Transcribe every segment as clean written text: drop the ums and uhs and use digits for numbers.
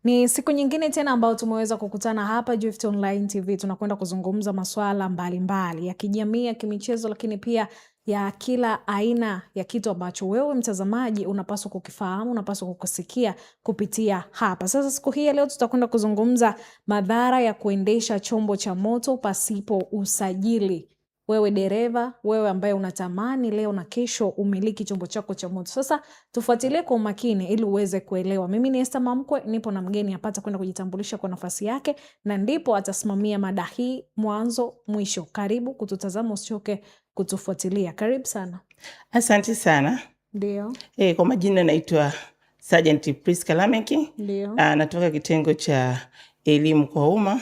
Ni siku nyingine tena ambayo tumeweza kukutana hapa Gift Online TV. Tunakwenda kuzungumza masuala mbalimbali ya kijamii, ya kimichezo, lakini pia ya kila aina ya kitu ambacho wewe mtazamaji unapaswa kukifahamu, unapaswa kukusikia kupitia hapa. Sasa siku hii leo tutakwenda kuzungumza madhara ya kuendesha chombo cha moto pasipo usajili. Wewe dereva, wewe ambaye unatamani leo na kesho umiliki chombo chako cha moto. Sasa tufuatilie kwa umakini ili uweze kuelewa. Mimi ni Esther Mamkwe, nipo na mgeni hapa kwenda kujitambulisha kwa nafasi yake na ndipo atasimamia mada hii mwanzo mwisho. Karibu kututazama, usichoke kutufuatilia. Karibu sana. Asante sana. Ndio. Kwa majina naitwa Sergeant Priska Lameki. Ndio. Natoka kitengo cha elimu kwa umma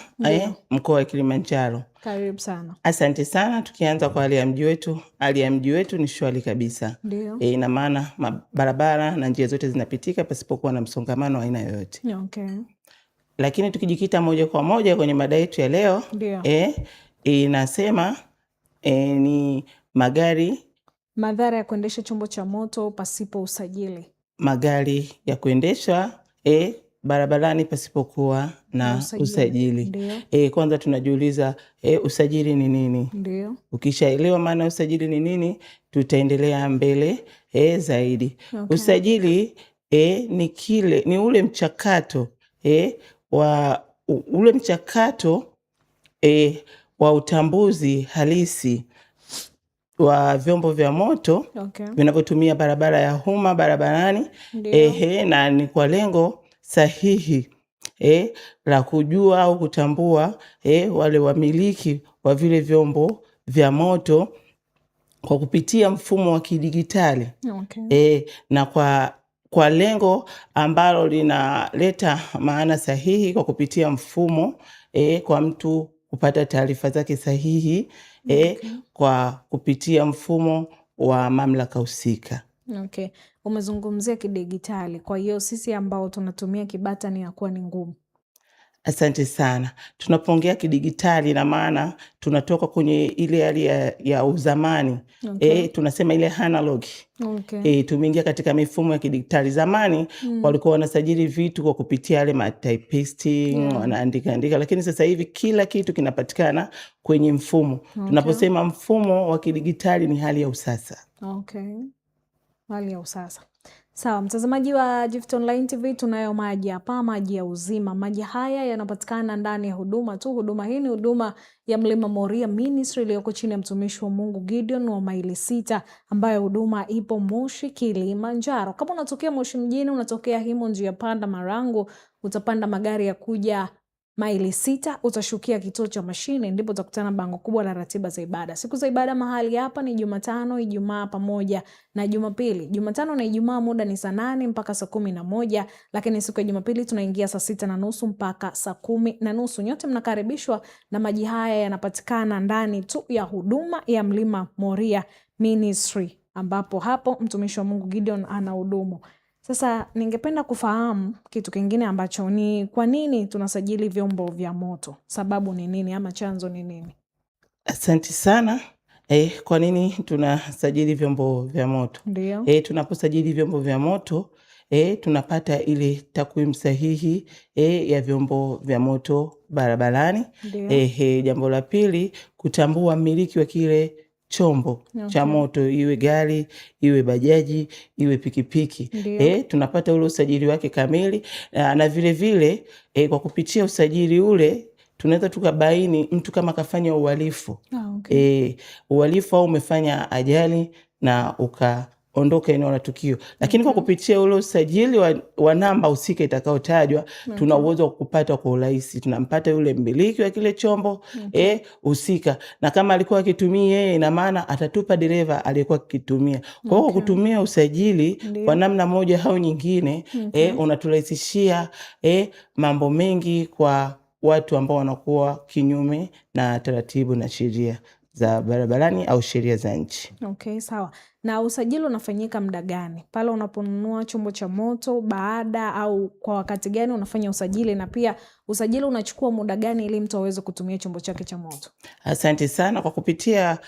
mkoa wa Kilimanjaro. Karibu sana. Asante sana. Tukianza kwa hali ya mji wetu, hali ya mji wetu ni shwari kabisa. Ndio. Ina maana barabara na njia zote zinapitika pasipokuwa na msongamano wa aina yoyote. Okay. Lakini tukijikita moja kwa moja kwenye mada yetu ya leo, inasema ni madhara ya kuendesha chombo cha moto pasipo usajili. Magari ya kuendesha barabarani pasipokuwa na usajili. Kwanza tunajiuliza usajili ni nini? Ndio. Ukishaelewa maana usajili ni nini, tutaendelea mbele zaidi. Okay. Usajili ni ule mchakato wa utambuzi halisi wa vyombo vya moto vinavyotumia barabara ya umma barabarani. Na ni kwa lengo sahihi la kujua au kutambua wale wamiliki wa vile vyombo vya moto kwa kupitia mfumo wa kidigitali. Na kwa lengo ambalo linaleta maana sahihi kwa kupitia mfumo kwa mtu kupata taarifa zake sahihi kwa kupitia mfumo wa mamlaka husika. Okay. Umezungumzia kidigitali. Kwa hiyo sisi ambao tunatumia kibata ni yakuwa ni ngumu. Asante sana. Tunapoongea kidigitali na maana tunatoka kwenye ile hali ya uzamani. Tunasema ile analog. Tumeingia katika mifumo ya kidigitali. Zamani walikuwa wanasajili vitu kwa kupitia yale typing, wanaandika, lakini sasa hivi kila kitu kinapatikana kwenye mfumo. Tunaposema mfumo wa kidigitali ni hali ya usasa. Hali ya usasa. Sawa, mtazamaji wa Gift Online TV, tunayo maji hapa, maji ya uzima. Maji haya yanapatikana ndani ya huduma tu. Huduma hii ni huduma ya Mlima Moria Ministry iliyoko chini ya mtumishi wa Mungu Gideon wa Maili 6, ambayo huduma ipo Moshi, Kilimanjaro. Kama unatokea Moshi mjini, unatokea Himo njia panda Marangu, utapanda magari ya kuja Maili 6, utashukia kituo cha mashine, ndipo utakutana bango kubwa la ratiba za ibada. Siku za ibada mahali hapa ni Jumatano, Ijumaa pamoja na Jumapili. Jumatano na Ijumaa muda ni saa 8 mpaka saa 11, lakini siku ya Jumapili tunaingia saa 6:30 mpaka saa 10:30. Nyote mnakaribishwa, na maji haya yanapatikana ndani tu ya huduma ya Mlima Moria Ministry, ambapo hapo mtumishi wa Mungu Gideon anahudumu. Sasa ningependa kufahamu kitu kingine ambacho ni kwa nini tunasajili vyombo vya moto? Sababu ni nini ama chanzo ni nini? Asante sana. Kwa nini tunasajili vyombo vya moto? Ndio. Tunaposajili vyombo vya moto tunapata ile takwimu sahihi ya vyombo vya moto barabarani. Jambo la pili, kutambua mmiliki wa kile chombo cha moto, iwe gari, iwe bajaji, iwe pikipiki. Tunapata ule usajili wake kamili, na vile vile kwa kupitia usajili ule tunaweza tukabaini mtu kama kafanya uhalifu. Uhalifu au umefanya ajali na ondoka eneo la tukio. Lakini kwa kupitia ule usajili wa namba husika itakayotajwa, tuna uwezo wa kupata kwa urahisi. Tunampata yule mmiliki wa kile chombo husika. Na kama alikuwa akitumia yeye, ina maana atatupa dereva aliyekuwa akitumia. Kwa hiyo kutumia usajili kwa namna moja au nyingine unaturahisishia mambo mengi kwa watu ambao wanakuwa kinyume na taratibu na sheria za barabarani au sheria za nchi. Sawa. Na usajili unafanyika muda gani? Pale unaponunua chombo cha moto, baada au kwa wakati gani unafanya usajili, na pia usajili unachukua muda gani ili mtu aweze kutumia chombo chake cha moto? Asante sana. Kwa kupitia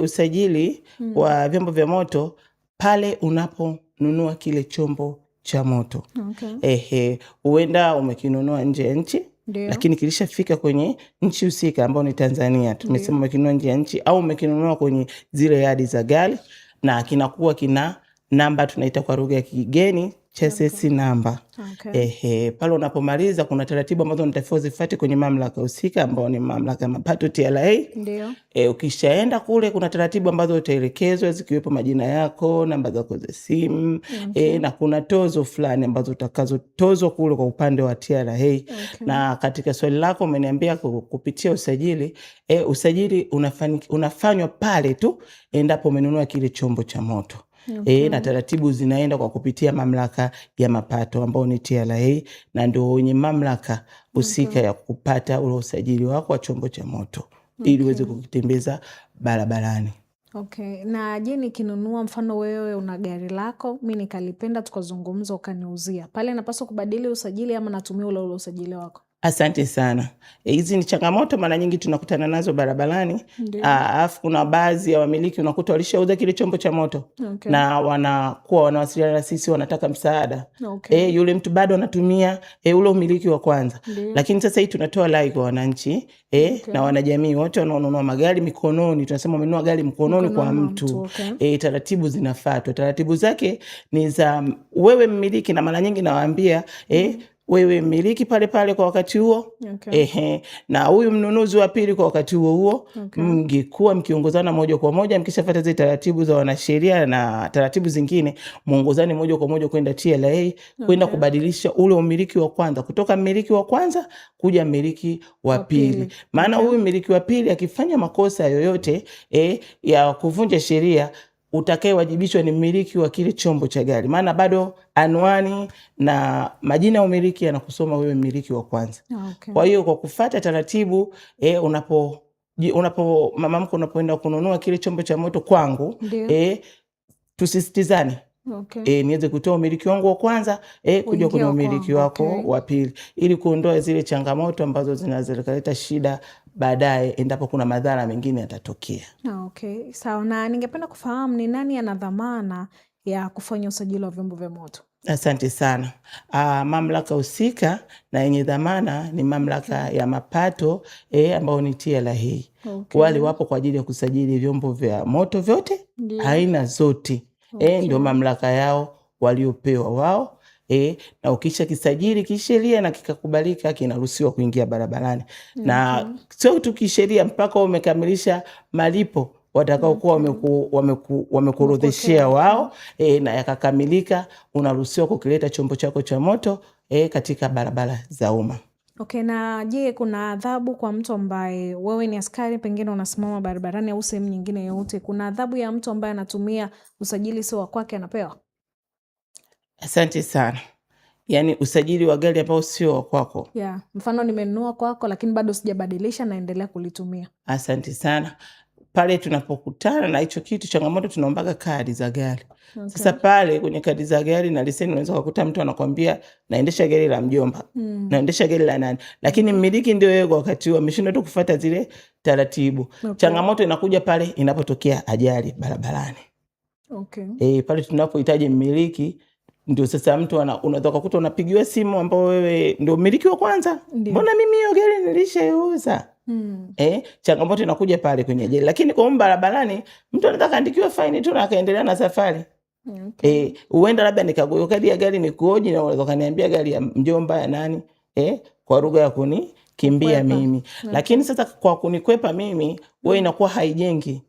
usajili wa vyombo vya moto, pale unaponunua kile chombo cha moto. Okay. Huenda umekinunua nje ya nchi, lakini kilishafika kwenye nchi husika ambao ni Tanzania. Tumesema umekinunua nje ya nchi au umekinunua kwenye zile yadi za gari, na kinakuwa kina namba tunaita kwa lugha ya kigeni chassis number. Okay. Pale unapomaliza kuna taratibu ambazo unatakiwa uzifuate kwenye mamlaka husika ambao ni mamlaka ya mapato TRA. Ndio. Ukishaenda kule kuna taratibu ambazo utaelekezwa zikiwepo majina yako, namba zako za simu, na kuna tozo fulani ambazo utakazotozwa kule kwa upande wa TRA. Okay. Na katika swali lako umeniambia kupitia usajili, usajili unafanywa pale tu endapo umenunua kile chombo cha moto. Okay. Na taratibu zinaenda kwa kupitia mamlaka ya mapato ambao ni TRA, na ndio wenye mamlaka husika ya kupata ule usajili wako wa chombo cha moto ili uweze kukitembeza barabarani. Okay. Na je, nikinunua mfano wewe una gari lako, mimi nikalipenda tukazungumza ukaniuzia, pale napaswa kubadili usajili ama natumia ule usajili wako? Asante sana. Hizi ni changamoto mara nyingi tunakutana nazo barabarani. Alafu kuna baadhi ya wamiliki unakuta walishauza kile chombo cha moto. Okay. Na wanawasiliana na sisi, wanataka msaada. Okay. Yule mtu bado anatumia ule umiliki wa kwanza. Ndiyo. Lakini sasa hii tunatoa rai kwa wananchi Okay. na wanajamii wote wanaonunua magari mikononi. Tunasema umenunua gari mkononi kwa mtu. Okay. Taratibu zinafuatwa. Taratibu zake ni za wewe mmiliki, na mara nyingi nawaambia wewe mmiliki pale pale kwa wakati huo. Okay. Na huyu mnunuzi wa pili kwa wakati huo huo. Okay. Mngekuwa mkiongozana moja kwa moja, mkishafuata zile taratibu za wanasheria na taratibu zingine, muongozani moja kwa moja kwenda TRA kwenda kubadilisha ule umiliki wa kwanza kutoka mmiliki wa kwanza kuja mmiliki wa pili. Maana huyu mmiliki wa pili akifanya makosa yoyote ya kuvunja sheria, utakayewajibishwa ni mmiliki wa kile chombo cha gari, maana bado anwani na majina ya umiliki yanakusoma wewe mmiliki wa kwanza. Okay. Kwa hiyo kwa kufuata taratibu mama mko unapoenda kununua kile chombo cha moto kwangu, tusisitizane. Okay. Niweze kutoa umiliki wangu wa kwanza kuja kwenye umiliki wako wa pili, ili kuondoa zile changamoto ambazo zinazoleta shida baadaye endapo kuna madhara mengine yatatokea. Okay. Sawa. Na ningependa kufahamu ni nani ana dhamana ya kufanya usajili wa vyombo vya moto? Asante sana. Mamlaka husika na yenye dhamana ni mamlaka ya mapato ambao ni TRA. Okay. Wale wapo kwa ajili ya kusajili vyombo vya moto vyote, aina zote. Ndio mamlaka yao waliopewa wao. Na ukisha kisajili kisheria na kikakubalika, kinaruhusiwa kuingia barabarani. Na sio tu kisheria, mpaka umekamilisha malipo watakao kuwa wamekuorodheshea wao, na yakakamilika, unaruhusiwa kukileta chombo chako cha moto katika barabara za umma. Okay. Na je, kuna adhabu kwa mtu ambaye wewe ni askari, pengine unasimama barabarani au sehemu nyingine yoyote, kuna adhabu ya mtu ambaye anatumia usajili sio wa kwake anapewa? Asante sana. Yani usajili wa gari ambao sio wa kwako. Mfano nimenunua kwako lakini bado sijabadilisha, naendelea kulitumia. Asante sana. Pale tunapokutana na hicho kitu, changamoto, tunaombaga kadi za gari. Okay. Sasa pale kwenye kadi za gari na leseni unaweza kukuta mtu anakuambia naendesha gari la mjomba, naendesha gari la nani, lakini mmiliki ndio yeye kwa wakati huo ameshindwa tu kufuata zile taratibu. Okay. Changamoto inakuja pale inapotokea ajali barabarani. Okay. Pale tunapohitaji mmiliki, ndio sasa mtu unaweza kukuta unapigiwa simu ambao wewe ndio mmiliki wa kwanza. Mbona mimi hiyo gari nilishaiuza? Changamoto inakuja pale kwenye ajali. Lakini kwa barabarani mtu anataka kaandikiwa faini tu na akaendelea na safari. Okay. Uenda labda nikagoyo kadi ya gari nikuoji na unaweza kaniambia gari ya mjomba ya nani, kwa lugha ya kunikimbia mimi. Okay. Lakini sasa kwa kunikwepa mimi, wewe inakuwa haijengi.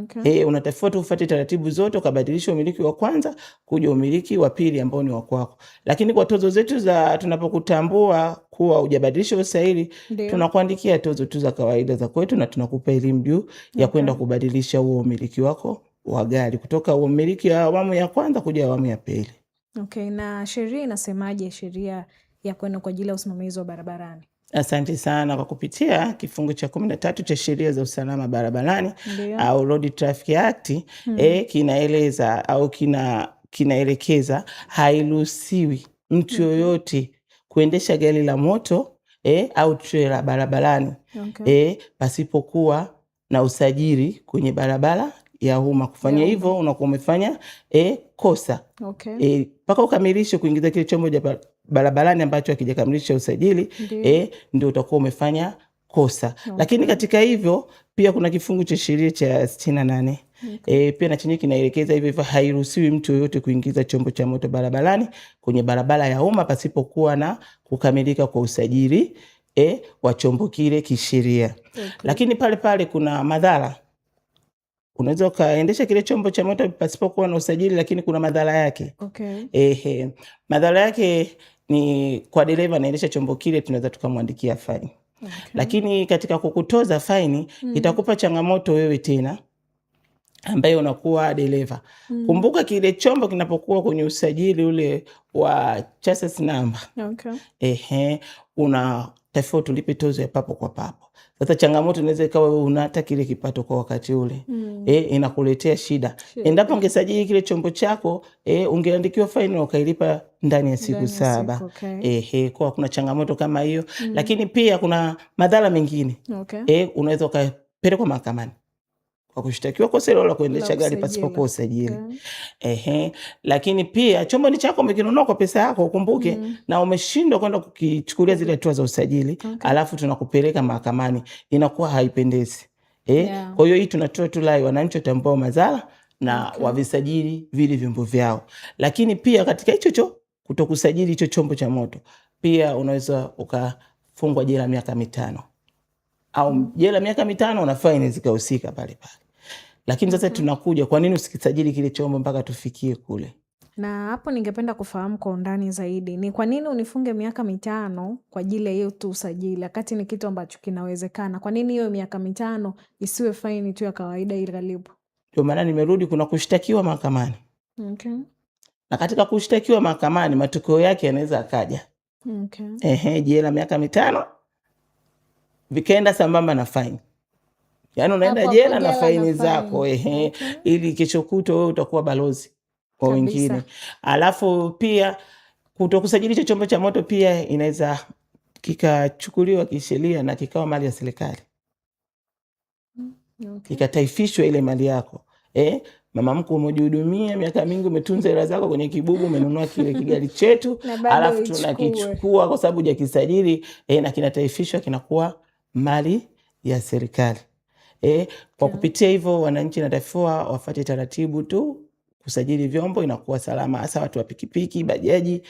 Okay. Unatakiwa tu ufuate taratibu zote, ukabadilisha umiliki wa kwanza kuja umiliki wa pili ambao ni wa kwako. Lakini kwa tozo zetu za tunapokutambua kuwa hujabadilisha usaili, tunakuandikia tozo tu za kawaida za kwetu na tunakupa elimu juu ya kwenda kubadilisha huo umiliki wako wa gari kutoka umiliki wa awamu ya kwanza kuja awamu ya pili. Okay. Na sheria inasemaje, sheria ya kwenda kwa ajili ya usimamizi wa barabarani? Asante sana. Kwa kupitia kifungu cha 13 cha sheria za usalama barabarani au Road Traffic Act, kinaeleza au kinaelekeza hairuhusiwi mtu yoyote kuendesha gari la moto au trailer barabarani pasipokuwa na usajili kwenye barabara ya umma. Kufanya hivyo unakuwa umefanya kosa. Okay. Mpaka ukamilishe kuingiza kile chombo cha barabarani ambacho hakijakamilisha usajili, ndio utakuwa umefanya kosa. Okay. Lakini katika hivyo pia kuna kifungu cha sheria cha 68. Okay. Pia na chenye kinaelekeza hivyo hairuhusiwi mtu yoyote kuingiza chombo cha moto barabarani kwenye barabara ya umma pasipokuwa na kukamilika kwa usajili wa chombo kile kisheria. Okay. Lakini pale pale kuna madhara. Unaweza ukaendesha kile chombo cha moto pasipokuwa na usajili, lakini kuna madhara yake. Okay. Madhara yake ni kwa dereva anaendesha chombo kile, tunaweza tukamwandikia faini. Okay. Lakini katika kukutoza faini itakupa changamoto wewe tena ambaye unakuwa dereva. Kumbuka kile chombo kinapokuwa kwenye usajili ule wa chassis number. Okay. Unatakiwa tulipe tozo ya papo kwa papo. Sasa changamoto inaweza ikawa wewe unata kile kipato kwa wakati ule. Inakuletea shida. Endapo ungesajili kile chombo chako, ungeandikiwa faini ukailipa ndani ya siku 7. Okay. Kwa kuna changamoto kama hiyo. Lakini pia kuna madhara mengine. Okay. Unaweza ukapelekwa mahakamani kwa kushtakiwa kosa hilo la kuendesha gari pasipokuwa usajili. Okay. Lakini pia chombo ni chako, umekinunua kwa pesa yako, ukumbuke, na umeshindwa kwenda kukichukulia zile hatua za usajili. Okay. Alafu tunakupeleka mahakamani, inakuwa haipendezi. Kwa hiyo hii tunatoa tu rai wananchi watambua madhara na wavisajili vile vyombo vyao. Lakini pia katika hicho kutokusajili hicho chombo cha moto, pia unaweza ukafungwa jela miaka 5 au jela miaka 5 na faini zikahusika pale pale. Lakini sasa tunakuja, kwa nini usikisajili kile chombo mpaka tufikie kule? Na hapo ningependa kufahamu kwa undani zaidi, ni kwa nini unifunge miaka 5 kwa ajili ya hiyo tu usajili, wakati ni kitu ambacho kinawezekana? Kwa nini hiyo miaka 5 isiwe faini tu ya kawaida ighalibu? Ndio maana nimerudi, kuna kushtakiwa mahakamani. Okay. Na katika kushtakiwa mahakamani matokeo yake yanaweza akaja. Okay. Jela miaka 5 vikaenda sambamba na faini. Yaani unaenda jela na faini zako. Okay. Ili kesho kutwa wewe utakuwa balozi kwa wengine. Alafu pia kutokusajili hicho chombo cha moto pia inaweza kikachukuliwa kisheria na kikawa mali ya serikali. Okay. Kikataifishwa ile mali yako. Mama mkwe umejihudumia miaka mingi, umetunza hela zako kwenye kibubu, umenunua kile kigari chetu, alafu tunakichukua kwa sababu hujakisajili, na kinataifishwa, kinakuwa mali ya serikali. Kwa kupitia hivyo wananchi natakiwa wafuate taratibu tu kusajili vyombo, inakuwa salama, hasa watu wa pikipiki, bajaji,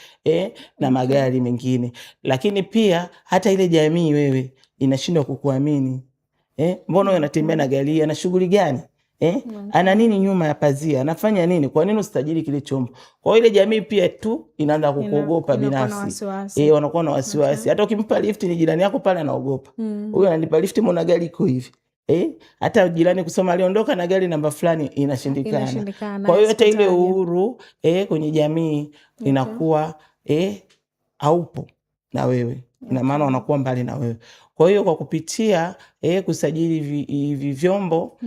na magari mengine. Lakini pia hata ile jamii wewe inashindwa kukuamini. Mbona unatembea na gari, ana shughuli gani? Ana nini nyuma ya pazia? Anafanya nini? Kwa nini usajili kile chombo? Kwa ile jamii pia tu inaanza kukuogopa binafsi. Wanakuwa na wasiwasi. Okay. Hata ukimpa lift ni jirani yako pale anaogopa. Huyo ananipa lift, mbona gari iko hivi? Hata jirani kusoma aliondoka na gari namba fulani inashindikana. Kwa hiyo hata ile uhuru kwenye jamii inakuwa haupo na wewe. Ina maana wanakuwa mbali na wewe. Kwa hiyo kwa kupitia kusajili hivi vyombo,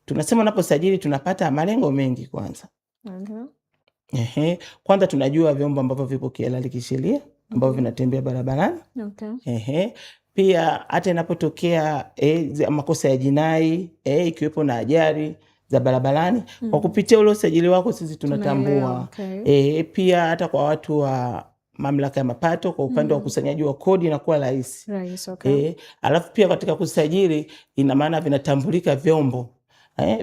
tunasema unaposajili tunapata malengo mengi kwanza. Okay. Kwanza tunajua vyombo ambavyo vipo kihalali kisheria ambavyo vinatembea barabarani. Okay. Pia hata inapotokea makosa ya jinai, ikiwepo na ajali za barabarani, kwa kupitia ule usajili wako sisi tunatambua. Okay. Pia hata kwa watu wa mamlaka ya mapato, kwa upande wa ukusanyaji wa kodi inakuwa rahisi. Okay. Alafu pia katika kusajili ina maana vinatambulika vyombo.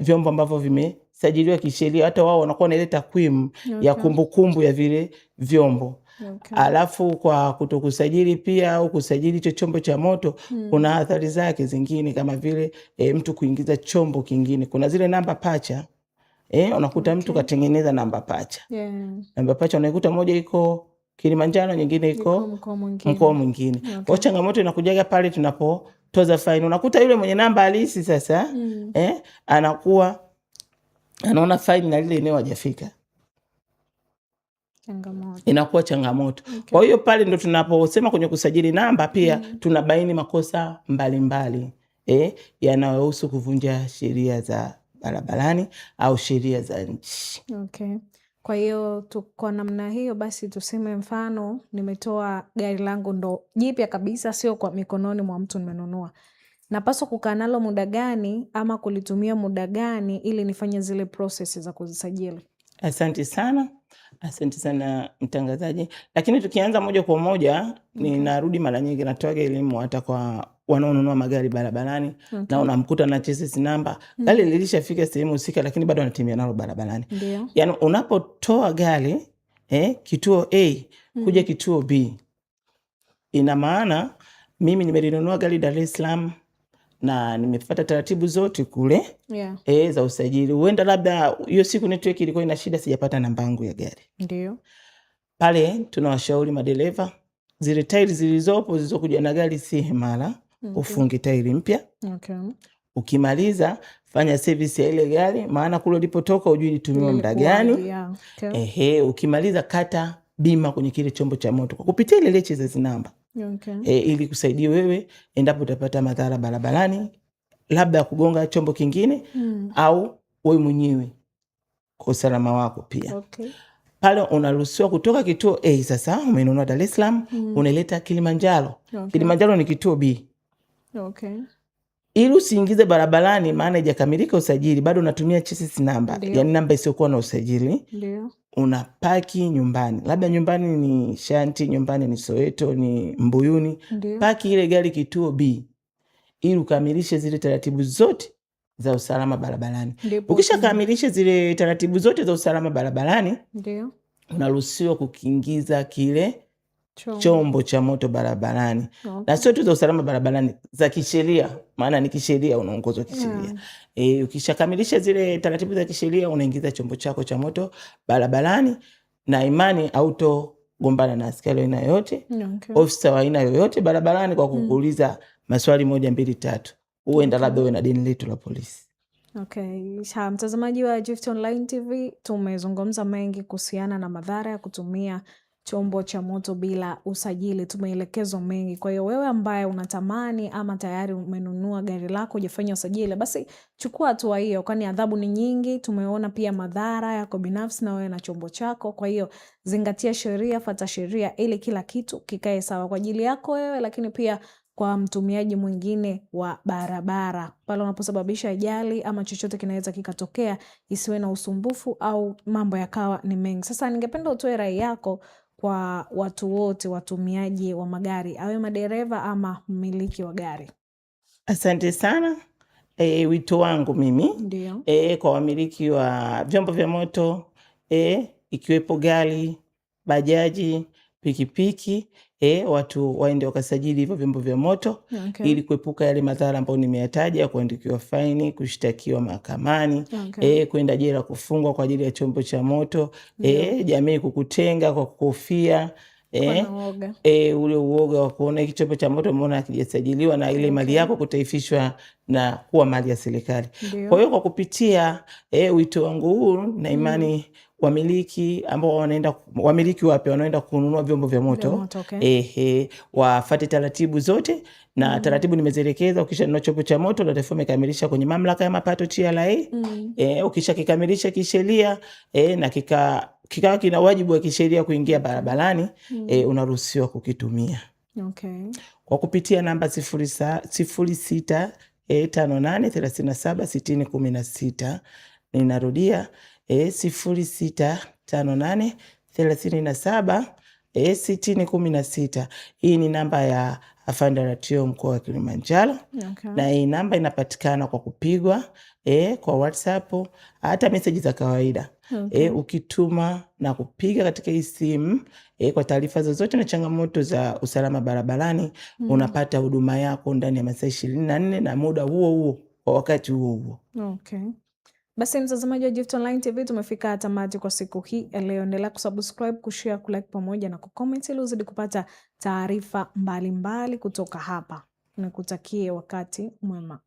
Vyombo ambavyo vimesajiliwa kisheria, hata wao wanakuwa na ile takwimu ya kumbukumbu ya vile vyombo. Okay. Alafu kwa kutokusajili pia au kusajili hicho chombo cha moto, kuna athari zake zingine kama vile mtu kuingiza chombo kingine. Kuna zile namba pacha. Unakuta mtu katengeneza namba pacha. Namba pacha unaikuta moja iko Kilimanjaro, nyingine iko mkoa mwingine. Okay. Kwa changamoto inakujaga pale tunapotoza faini. Unakuta yule mwenye namba halisi sasa anakuwa anaona faini na lile eneo hajafika. Inakuwa changamoto. Okay. Kwa hiyo pale ndo tunaposema kwenye kusajili namba pia tunabaini makosa mbalimbali yanayohusu kuvunja sheria za barabarani au sheria za nchi. Okay. Kwa hiyo kwa namna hiyo basi tuseme mfano nimetoa gari langu ndo jipya kabisa, sio kwa mikononi mwa mtu nimenunua. napaswa kukaa nalo muda gani ama kulitumia muda gani ili nifanye zile process za kuzisajili? Asante sana. Asante sana mtangazaji. Lakini tukianza moja kwa moja, ninarudi mara nyingi natoa elimu hata kwa wanaonunua magari barabarani, na unamkuta na chassis number. Gari lilishafika sehemu husika lakini bado anatimia nalo barabarani. Yaani unapotoa gari kituo A kuja kituo B, ina maana mimi nimelinunua gari Dar es Salaam na nimefuata taratibu zote kule za usajili. Huenda labda hiyo siku network ilikuwa ina shida, sijapata namba yangu ya gari. Ndio Pale tunawashauri madereva, zile tairi zilizokuja na gari si imara, ufunge tairi mpya. Ukimaliza fanya service ya ile gari, maana kule ulipotoka hujui ilitumia muda gani. Ukimaliza kata bima kwenye kile chombo cha moto kwa kupitia ile chassis namba. Ili kusaidia wewe endapo utapata madhara barabarani, labda kugonga chombo kingine au wewe mwenyewe kwa usalama wako pia. Pale unaruhusiwa kutoka kituo A, sasa umenunua Dar es Salaam, unaleta Kilimanjaro. Kilimanjaro ni kituo B. Ili usiingize barabarani maana haijakamilika usajili, bado unatumia chassis namba, yani namba isiyokuwa na usajili. Unapaki nyumbani, labda nyumbani ni Shanti, nyumbani ni Soweto, ni Mbuyuni. Paki ile gari kituo B ili ukamilishe zile taratibu zote za usalama barabarani. Ukishakamilisha zile taratibu zote za usalama barabarani, unaruhusiwa kukiingiza kile chombo cha moto barabarani. Na sio tu za usalama barabarani, za kisheria, maana ni kisheria, unaongozwa kisheria. Ukishakamilisha zile taratibu za kisheria, unaingiza chombo chako cha moto barabarani, na imani autogombana na askari aina yoyote, ofisa wa aina yoyote barabarani kwa kukuuliza maswali 1, 2, 3. Uenda labda uwe na deni letu la polisi. Mtazamaji wa Gift Online TV, tumezungumza mengi kuhusiana na madhara ya kutumia chombo cha moto bila usajili. Tumeelekezwa mengi. Kwa hiyo wewe ambaye unatamani ama tayari umenunua gari lako hujafanya usajili, basi chukua hatua hiyo, kwani adhabu ni nyingi. Tumeona pia madhara yako binafsi na wewe na chombo chako. Kwa hiyo zingatia sheria, fuata sheria ili kila kitu kikae sawa kwa ajili yako wewe, lakini pia kwa mtumiaji mwingine wa barabara. Pale unaposababisha ajali ama chochote kinaweza kikatokea, isiwe na usumbufu au mambo yakawa ni mengi. Sasa ningependa utoe rai yako kwa watu wote watumiaji wa magari, awe madereva ama mmiliki wa gari. Asante sana. Wito wangu mimi kwa wamiliki wa vyombo vya moto, ikiwepo gari, bajaji, pikipiki, watu waende wakasajili hivyo vyombo vya moto ili kuepuka yale madhara ambayo nimeyataja, kuandikiwa faini, kushtakiwa mahakamani, kwenda jela, kufungwa kwa ajili ya chombo cha moto, jamii kukutenga kwa kukufia, ule uoga wa kuona hiki chombo cha moto mbona hakijasajiliwa, na ile mali yako kutaifishwa na kuwa mali ya serikali. Kwa hiyo kwa kupitia wito wangu huu na imani wamiliki ambao wamiliki wapya wanaenda kununua vyombo vya moto, wafuate taratibu zote, na taratibu nimezielekeza. Ukishanunua chombo cha moto unatakiwa umekamilisha kwenye mamlaka ya mapato TRA. Ukishakikamilisha kisheria na kikawa kina wajibu wa kisheria kuingia barabarani, unaruhusiwa kukitumia. Kwa kupitia namba 0658376016. Ninarudia 0658376016. Hii ni namba ya afande RTO mkoa wa Kilimanjaro. Na hii namba inapatikana kwa kupigwa kwa WhatsApp, hata message za kawaida. Ukituma na kupiga katika hii simu kwa taarifa zozote na changamoto za usalama barabarani, unapata huduma yako ndani ya masaa 24 na muda huo huo kwa wakati huo huo. Basi mtazamaji wa Gift Online TV, tumefika tamati kwa siku hii ya leo. Endelea kusubscribe, kushare, kulike pamoja na kucomment ili uzidi kupata taarifa mbalimbali kutoka hapa. Nikutakie wakati mwema.